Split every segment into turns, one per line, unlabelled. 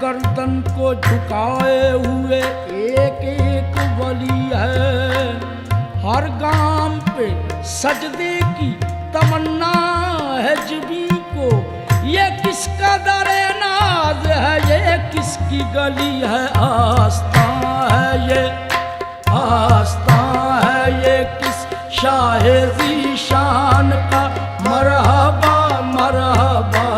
गर्दन को झुकाए हुए एक एक वली है। हर गाम पे सजदे की तमन्ना है जिबी को। ये किसका दरे नाज है, ये किसकी गली है। आस्था है ये, आस्था है ये किस शाहे ज़ीशान का। मरहबा मरहबा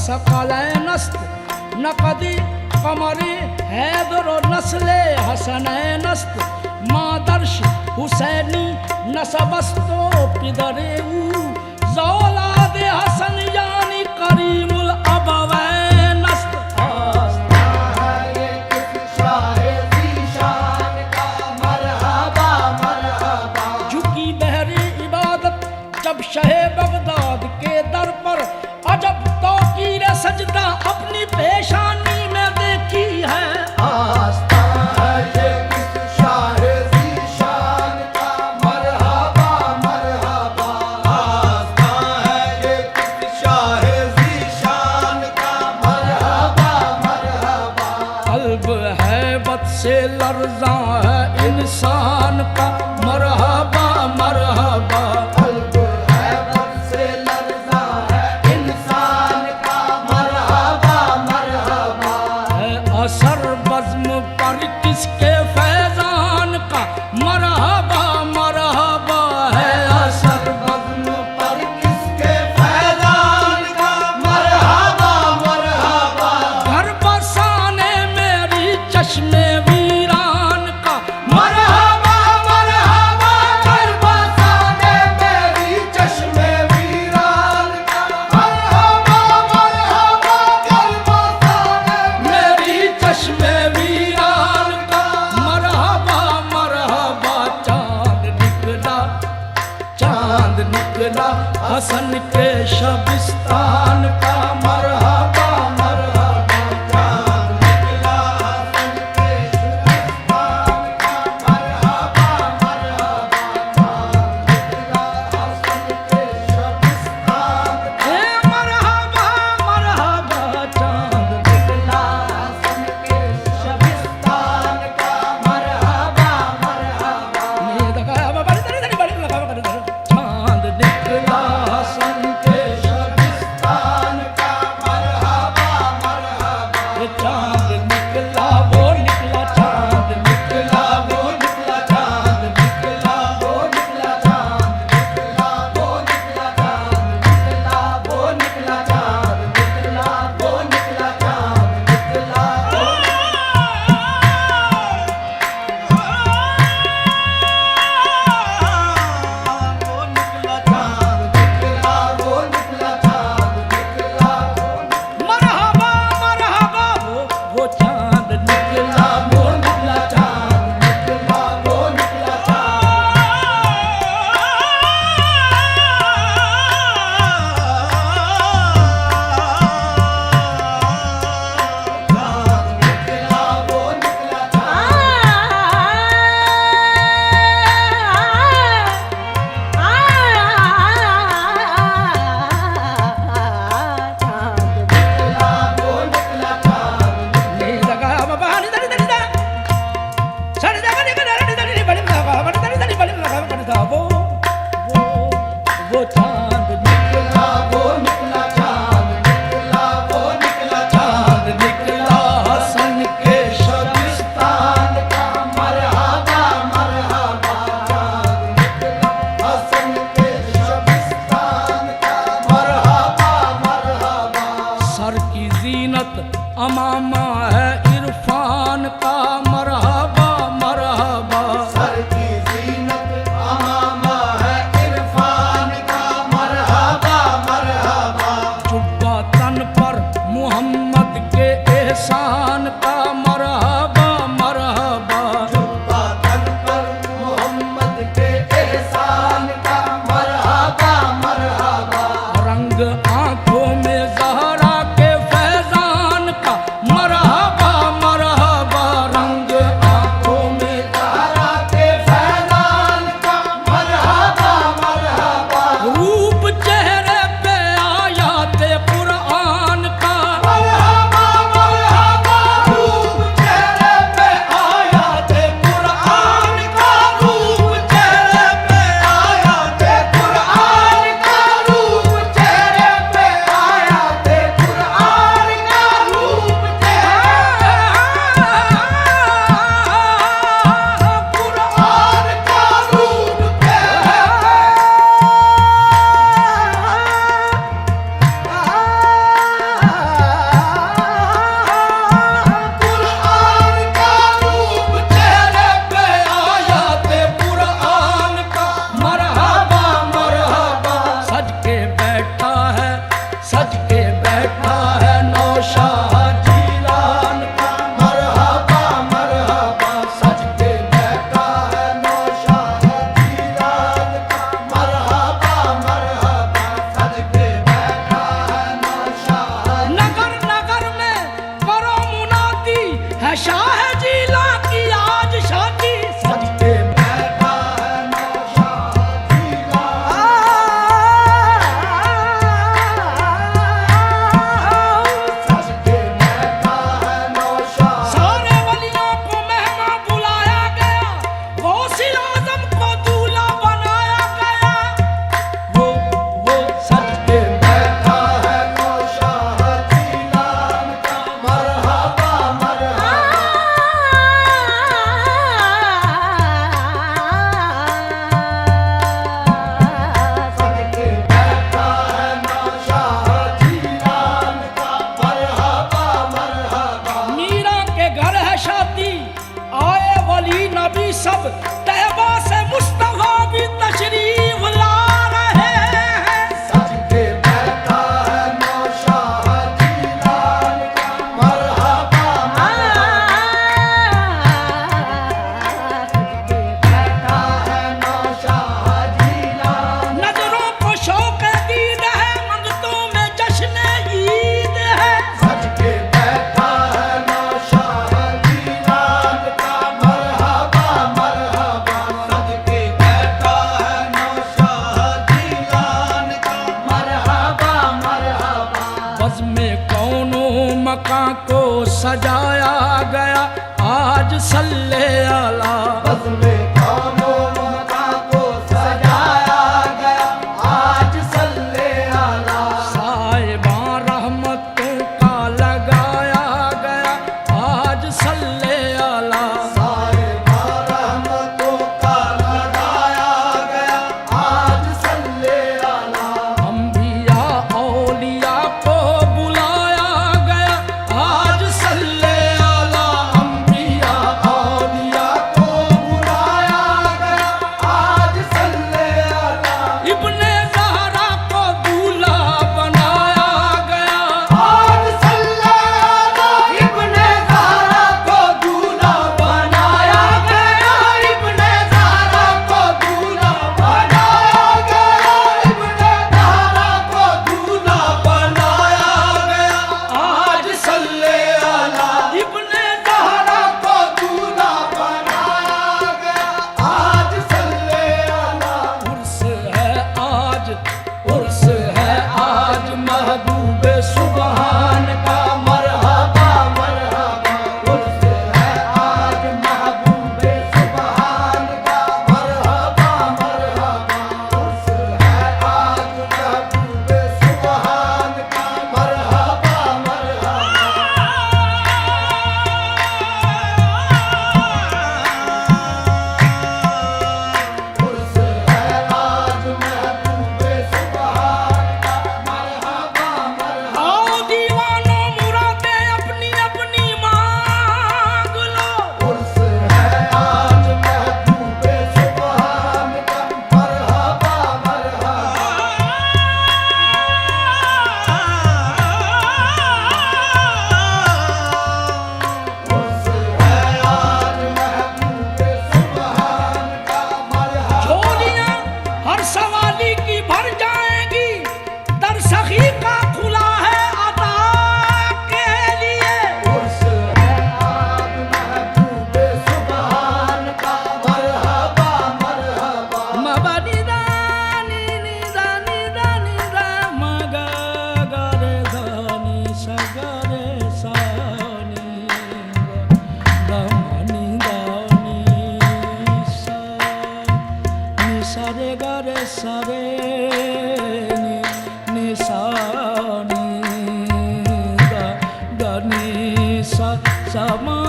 सकलैनस्त नकदी कमरी हैदर नस्ले हसनैनस्त मादर्श हुसैनी नसबस्तो पिदरे ज़ौलादे हसन यानी करीमुल अबवैनस्त। झुकी बहरी इबादत जब शहे बगदाद के दर पर, अजब सजदा अपनी पेशानी में देखी है। आस्था है ये किस शाहे ज़ीशान का। मरहबा मरहबा आस्था है ये किस शाहे ज़ीशान का। मरहबा मरहबा कल्ब है बद से लर्ज़ा है इंसान का। मरहबा मरहबा किसके फैजान का। मरहबा मरहबा है हसन के शबिस्तान का मरहबा मरहबा। चांद निकला हसन के शबिस्तान का मरहबा मरहबा। चांद निकला हसन के शबिस्तान का मरहबा मरहबा। चांद निकला हसन के शबिस्तान का मरहबा मरहबा। नींद का बड़ी बड़ी लगा कर चांद निकला हसन के शबिस्तान का मरहबा मरहबा। चांद निकला वो निकला चांद निकला वो निकला चांद निकला वो निकला चांद निकला वो निकला चांद निकला वो निकला चांद निकला वो निकला चांद निकला वो। मरहबा मरहबा वो चांद निकला वो निकला चांद निकला वो निकला वो चांद निकला वो निकला चांद निकला वो निकला चांद निकला हसन के शबिस्तान का मरहबा मरहबा। चांद निकला हसन के शबिस्तान का मरहबा मरहबा। सर की जीनत अमामा है इरफान का मरहबा मरहबा। सर की जीनत अमामा है इरफान का मरहबा मरहबा। जुब्बा तन पर मोहम्मद के एहसान का मरहबा मरहबा। जुब्बा तन पर मोहम्मद के एहसान का मरहबा मरहबा। रंग आंखों में ज़हरा के फैजान का मरहबा मरहबा। रंग आंखों में ज़हरा के फैजान का मरहबा मरहबा। रूप चेहरे पे आयात कुरान का मरहबा मरहबा। रूप चेहरे पे आयात कुरान का। रूप चेहरे पे आयात कुरान का। रूप चेहरे पे आयात कुरान का। रूप कुरान का रूप कुरान का रूप चेहरे पे आयात कुरान का मरहबा मरहबा। सज के बैठा है नौशाह जीलान का मरहबा मरहबा। सज के बैठा है नौशाह जीलान का मरहबा मरहबा। सज के बैठा है नौशाह। नगर नगर में करो मुनादी है शाह जीला की आज शादी। सज के बैठा है नौशाह सज के बैठा है नौशाह। सारे वलियों को मेहमान बुलाया गया। गौसिल आज़म को दूल्हा बनाया गया। वो सज के बैठा है नौशाह जीलान का मरहबा मरहबा। सज के बैठा है नौशाह जीलान का मरहबा मरहबा। मीरा के घर है शादी आए वली नबी सब। तैबा से मुस्तफा भी तशरीफ ला रहे हैं। सज के बैठा है नौशाह जीलान का मरहबा मरहबा। सज के बैठा है नौशाह जीलान। नजरों को शौक है गया आज सल्ले अला।
बज़्म-ए कौनो मका को सजाया गया आज सल्ले अला।
साहिबा रहमतों का लगाया गया आज सल्ले अला।
साहिबा रहमतों का लगाया गया आज सल्ले अला।
अंबिया औलिया को बुलाया गया आज सल्ले अला।
अंबिया औलिया को बुलाया गया आज सल्ले अला।
इब्ने ज़हरा को दूल्हा बनाया गया
आज सल्ले अला। इब्ने ज़हरा को दूल्हा बनाया गया। इब्ने ज़हरा को दूल्हा बनाया गया। इब्ने ज़हरा को दूल्हा बनाया गया आज सल्ले अला।
इब्ने
ज़हरा को दूल्हा बनाया गया आज सल्ले अला।
उर्स है आज, उर्स है आज महबूब सुबहान का।
मरहबा मरहबा उर्स है आज महबूब सुबहान का। मरहबा मरहबा उर्स है आज महबूब सुबहान का। मरहबा मरहबा उर्स है आज महबूब सुबहान का। मरहबा मरहबा
आओ दीवानों मुरादें अपनी अपनी मांग लो।
उर्स है आज महबूब सुबहान का। मरहबा मरहबा उर्स है आज महबूब सुबहान का। मरहबा
झोलियां हर सवाली की भर जाएंगी, दर सखी का खुला है अता के लिए।
उर्स है आज महबूब सुबहान का। मरहबा मरहबा
मबनी दानी नी दानी दानी दा मगा गरे दानी सगरे सानी दानी दानी सा नी सारे गरे सारे नी सानी दा दानी सा मा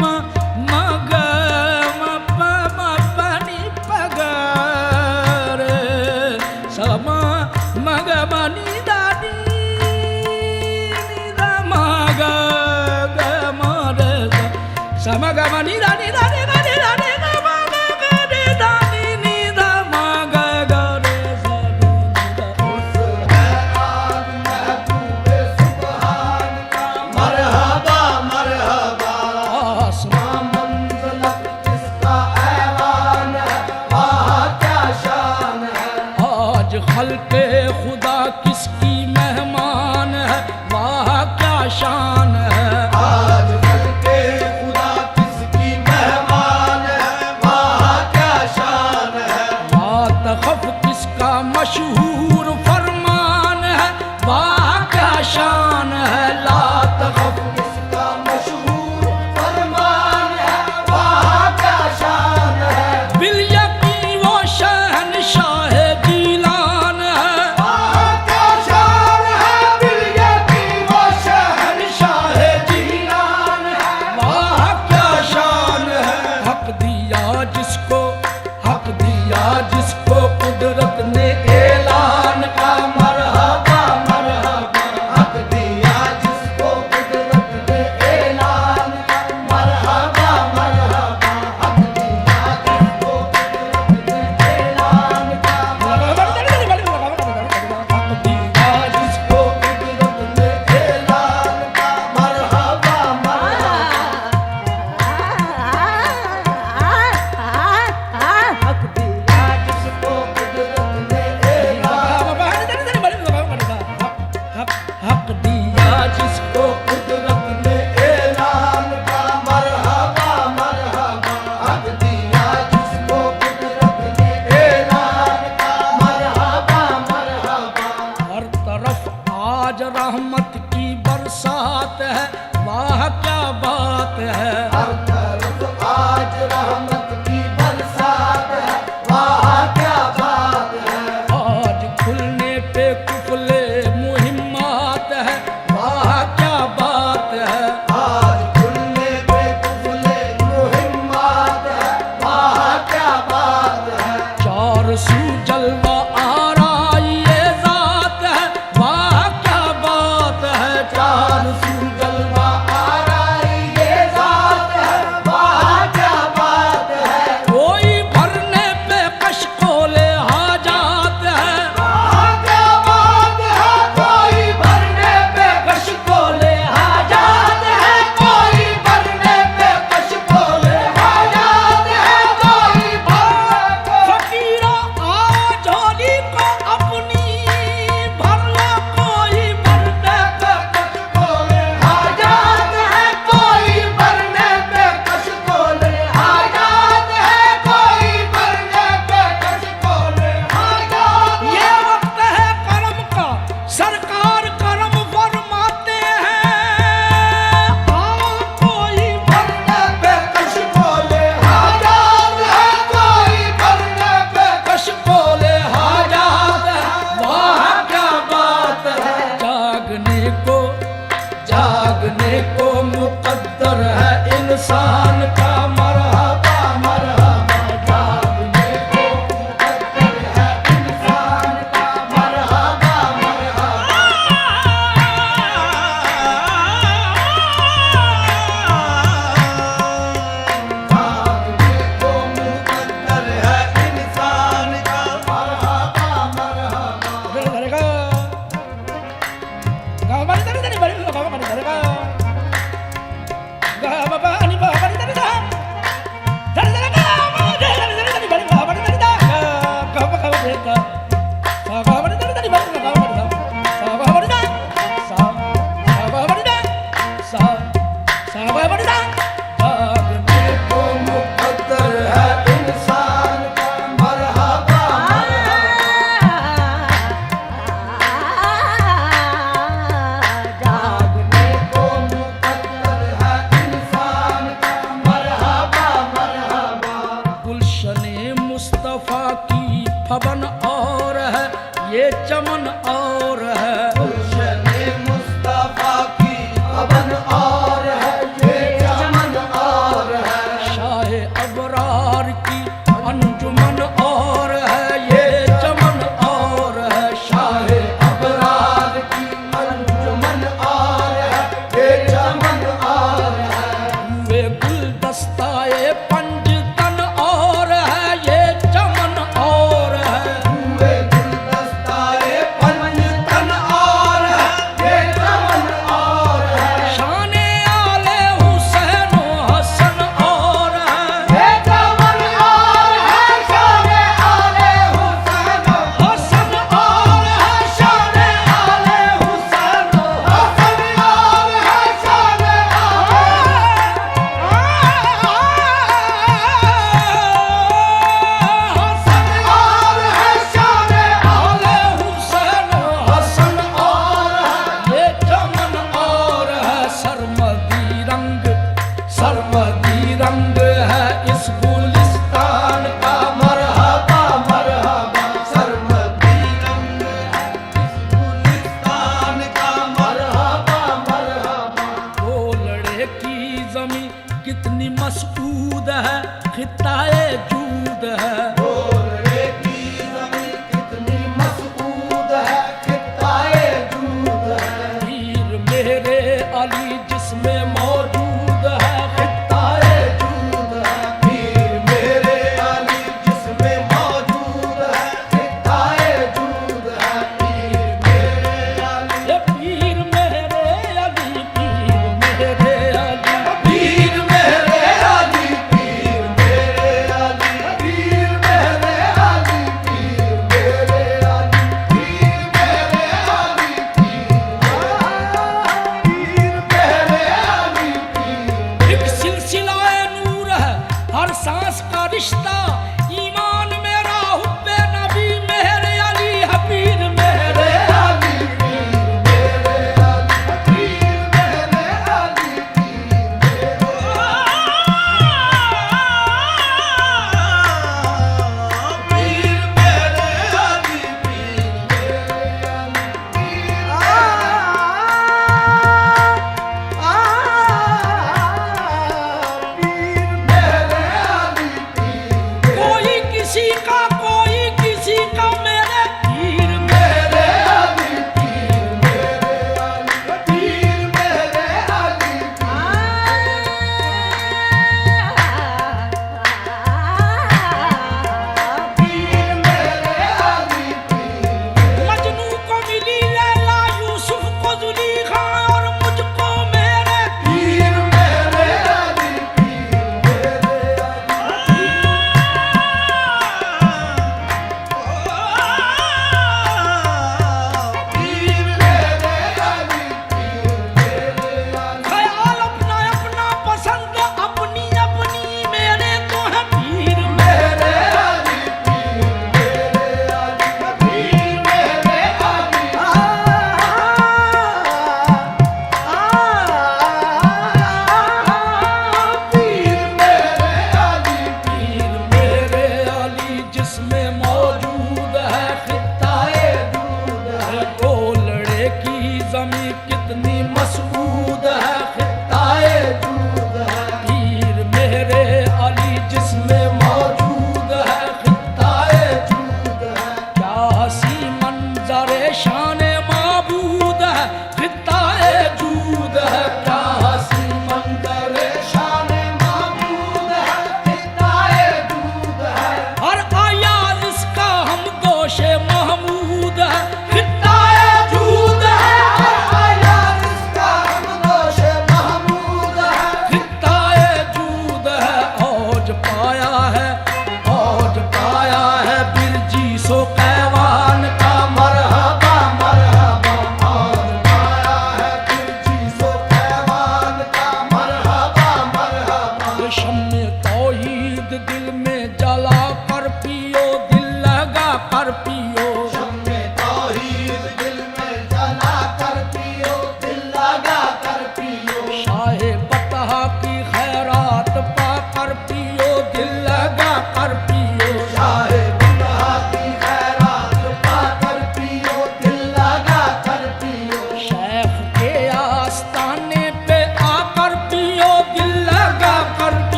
मग मपनी पगरे समा मग मनी दानी दा मग ग मरे समग मनी दानी दानी दानी दानी ग मग ग दानी नी दा मग ग रे
उर्स है आज महबूब सुबहान का। मरहबा मरहबा
आसमां
मंज़िलत किसका ऐवान है वहाँ क्या शान है।
आज खल्के खुदा किसकी मेहमान है वाह क्या शान है।
आज बल्कि खुदा किसकी मेहमान को मुकद्दर है इंसान का मरहबा जागने को मुकद्दर है इंसान का मरहबा मरहबा
गुलशने मुस्तफा की फबन और है ये चमन और है
गुलशने मुस्तफा की अबन और है ये चमन और है
शाह अबरार की अंजुमन और है ये चमन और है शाह
शाहे अबरार की अंजुमन और है ये चमन और है
वे गुलदस्ताए पंजतन और है ये चमन और है
हुए गुलदस्ताए पंजतन और है ये चमन और है
शाने आले हुसैन हसन और है
ये चमन और है शाने आले हुसैन
हसन और है
शाने आले हुसैन हसन और है शाने
हसन
और है शाने
आले हुसैन हसन
और है
ये चमन और है सरमदी रंग है इस गुलिस्तान का
मरहबा मरहबा सरमदी रंग है इस गुलिस्तान का मरहबा मरहबा
कोलड़े की जमी कितनी मसऊद है खिताए जूद है
गोरे की ज़मीं कितनी मसऊद है खिताए जूद है
पीर मेरे अली जिसमें मौजूद है
खिताए जूद है पीर मेरे अली जिसमें मौजूद है खिताए जूद है पीर मेरे अली
ये पीर मेरे अली पीर मेरे अली
पीर मेरे अली पीर मेरे अली पीर मेरे अली पीर मेरे अली पीर मेरे अली पीर मेरे अली पीर
एक सिलसिलाए नूर है हर सांस का रिश्ता ईमान मेरा हुब्बे नबी मेरे अली है पीर मेरे
अली पीर मेरे अली पीर मेरे अली पीर पीर मेरे अली पीर मेरे अली पीर मेरे अली पीर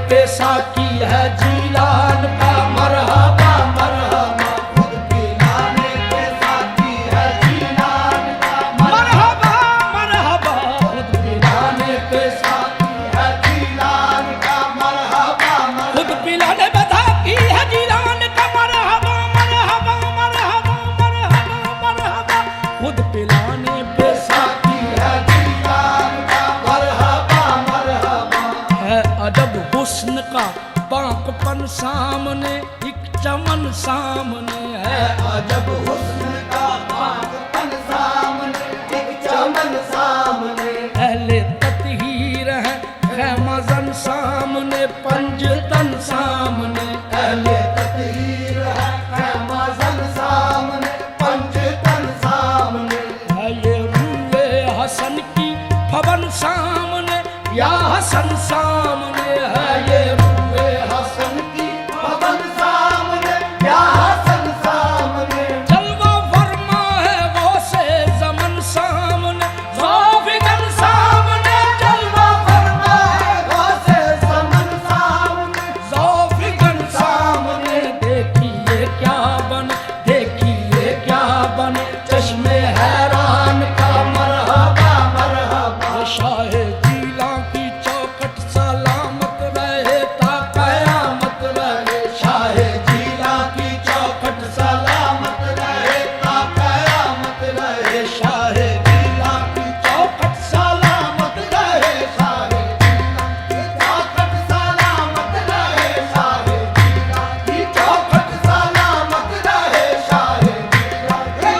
पे साकी है जीलान का मरहबा मरहबा।
खुद पिलाने पे साथी है जीलान का
मरहबा मरहबा खुद पिलाने पे
साथी है जीलान का मरहबा
खुद पिलाने पे साकी है जीलान का मरहबा मरहबा मरहबा मरहबा मरहबा। खुद पिलाने पे
साथी है जीलान का मरहबा मरहबा।
है अजब हुस्न का बांकपन सामने एक चमन सामने है।
अजब हुस्न का बागपन सामने एक चमन सामने।
अहले तत्हीर है खैमजन सामने पंजतन सामने।
अहले तत्हीर है खैमजन सामने पंजतन सामने।
है ये रूए हसन की भवन सामने या हसन सामने है ये रूए
हसन की भवन सामने या हसन सामने।
जलवा फरमा है वो से जमन सामने ज़ौफ़िगन सामने। जलवा
फरमा है गौसे ज़मन सामने
ज़ौफ़िगन सामने। देखिए क्या बने देखिए क्या बने चश्मे हैरान का मरहबा मरहबा। शाहे जीला की चौखट सलामत रहे ता कयामत रहे।
शाहे जीला की चौखट सलामत रहे ता कयामत रहे। शाहे जीला की चौखट सलामत रहे। शाहे जीला की चौखट सलामत रहे। शाहे जीला की चौखट सलामत रहे। शाहे जीला की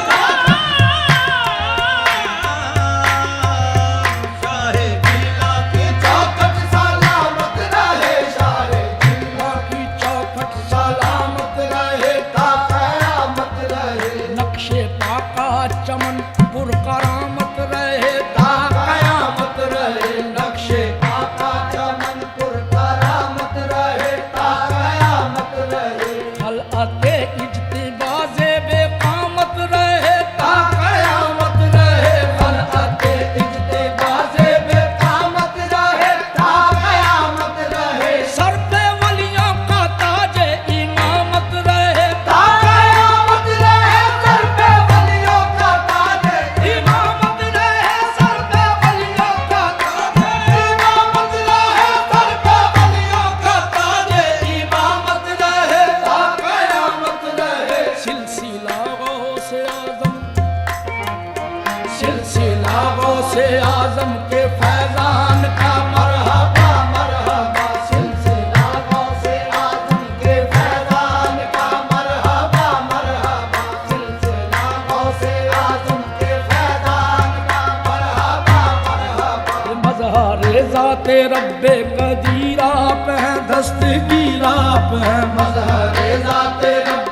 शाहे जीला की चौखट सलामत रहे। शाहे जीला
की चौखट
सलामत रहे ता कयामत रहे।
नक्शे पाका चमन पुरकरामत रहे ता कयामत रहे।
नक्शे पाका चमनपुर करामत रहे ता कयामत रहे।
हलअते इज्तिबाज़े बेकामत रहे ता कयामत रहे।
हलअते इज्तिबाज़े बेकामत रहे ता कयामत रहे।
सर पे वलियों का ताजे इमामत रहे
ता कयामत रहे। सर पे वलियों का ताज
इमामत रहे। सर पे वलियों का ताजे
इमामत रहे। सर पे वलियों का ताज इमामत रहे ता कयामत रहे।
सिलसिला गौसे आज़म सिलसिला गौसे आज़म के फैज़ान का
मरहबा मरहबा। सिलसिला गौसे आज़म के फैज़ान का मरहबा मरहबा। सिलसिला गौसे आज़म के फैज़ान का मरहबा मरहबा।
मज़हर ज़ाते रब्बे कदीर आप हैं दस्तगीर आप हैं।
मज़हर ज़ाते रब्बे